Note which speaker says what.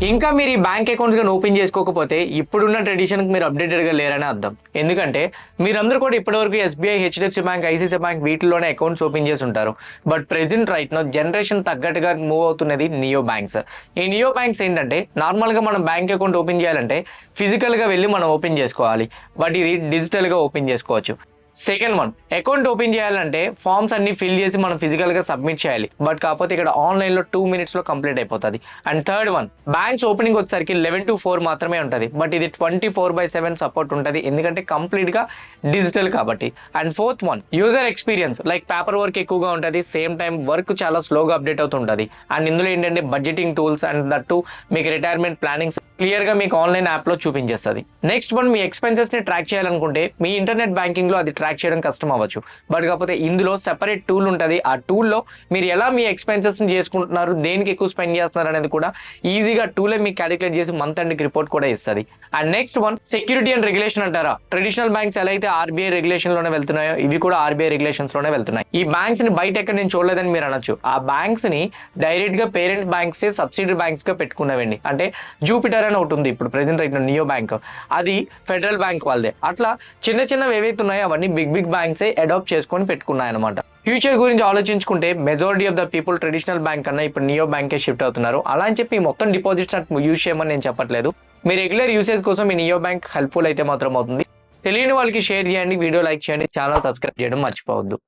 Speaker 1: ఇంకా మీరు ఈ బ్యాంక్ అకౌంట్స్ కానీ ఓపెన్ చేసుకోకపోతే ఇప్పుడున్న ట్రెడిషన్కి మీరు అప్డేటెడ్గా లేరని అర్థం. ఎందుకంటే మీరందరూ కూడా ఇప్పటివరకు SBI, HDFC bank, ICICI bank వీటిలోనే అకౌంట్స్ ఓపెన్ చేసి ఉంటారు. But present right now generation తగ్గట్టుగా మూవ్ అవుతున్నది నియో బ్యాంక్స్. ఈ నియో బ్యాంక్స్ ఏంటంటే నార్మల్గా మనం బ్యాంక్ అకౌంట్ ఓపెన్ చేయాలంటే ఫిజికల్గా వెళ్ళి మనం ఓపెన్ చేసుకోవాలి. బట్ ఇది డిజిటల్గా ఓపెన్ చేసుకోవచ్చు. సెకండ్ వన్, అకౌంట్ ఓపెన్ చేయాలంటే ఫామ్స్ అన్ని ఫిల్ చేసి మనం ఫిజికల్గా సబ్మిట్ చేయాలి. బట్ కాకపోతే ఇక్కడ ఆన్లైన్లో 2 minutesలో కంప్లీట్ అయిపోతుంది. And third one, banks opening వచ్చేసరికి 11 to 4 మాత్రమే ఉంటుంది. బట్ ఇది 24/7 సపోర్ట్ ఉంటుంది, ఎందుకంటే కంప్లీట్గా డిజిటల్ కాబట్టి. And fourth one, user experience like paper work ఎక్కువగా ఉంటుంది, సేమ్ టైం వర్క్ చాలా స్లోగా అప్డేట్ అవుతుంటుంది. అండ్ ఇందులో ఏంటంటే బడ్జెటింగ్ టూల్స్ అండ్ దట్టు మీకు రిటైర్మెంట్ ప్లానింగ్స్ క్లియర్గా మీకు ఆన్లైన్ యాప్లో చూపించేస్తుంది. నెక్స్ట్ వన్, మీ ఎక్స్పెన్సెస్ని ట్రాక్ చేయాలనుకుంటే మీ ఇంటర్నెట్ బ్యాంకింగ్లో అది ట్రాక్ చేయడం కష్టం అవ్వచ్చు. బట్ కాకపోతే ఇందులో సెపరేట్ టూల్ ఉంటుంది. ఆ టూల్లో మీరు ఎలా మీ ఎక్స్పెన్సెస్ని చేసుకుంటున్నారు, దేనికి ఎక్కువ స్పెండ్ చేస్తున్నారు అనేది కూడా ఈజీగా టూలే మీకు క్యాలిక్యులేట్ చేసి మంత్ ఎండ్ రిపోర్ట్ కూడా ఇస్తుంది. And next one, security and regulation అంటారా. ట్రెడిషనల్ బ్యాంక్స్ ఎలా అయితే ఆర్బీఐ రెగ్యులేషన్లోనే వెళ్తున్నాయో ఇవి కూడా ఆర్బీఐ రెగ్యులేషన్స్లోనే వెళ్తున్నాయి. ఈ బ్యాంక్స్ని బయట ఎక్కడ నేను చూడలేదని మీరు అనొచ్చు. ఆ బ్యాంక్స్ని డైరెక్ట్గా పేరెంట్ బ్యాంక్స్, సబ్సిడరీ బ్యాంక్స్గా పెట్టుకున్నవండి. అంటే జూపిటర్ అని ఒకటి ఉంది ఇప్పుడు ప్రెసెంట్ రైట్ నియో బ్యాంక్, అది ఫెడరల్ బ్యాంక్ వాళ్ళదే. అట్లా చిన్న చిన్నవి ఏవైతే ఉన్నాయో అవన్నీ బిగ్ బిగ్ బ్యాంక్స్ అడాప్ట్ చేసుకొని పెట్టుకున్నాయి అనమాట. ఫ్యూచర్ గురించి ఆలోచించుకుంటే majority of the people traditional bank కన్నా ఇప్పుడు నియో బ్యాంకే షిఫ్ట్ అవుతున్నారు. అలా అని చెప్పి మొత్తం డిపాజిట్స్ యూజ్ చేయమని నేను చెప్పట్లేదు. మీ రెగ్యులర్ యూసేజ్ కోసం మీ నియో బ్యాంక్ హెల్ప్ఫుల్ అయితే మాత్రం అవుతుంది. తెలియని వాళ్ళకి షేర్ చేయండి, వీడియో లైక్ చేయండి, ఛానల్ సబ్స్క్రైబ్ చేయడం మర్చిపోవద్దు.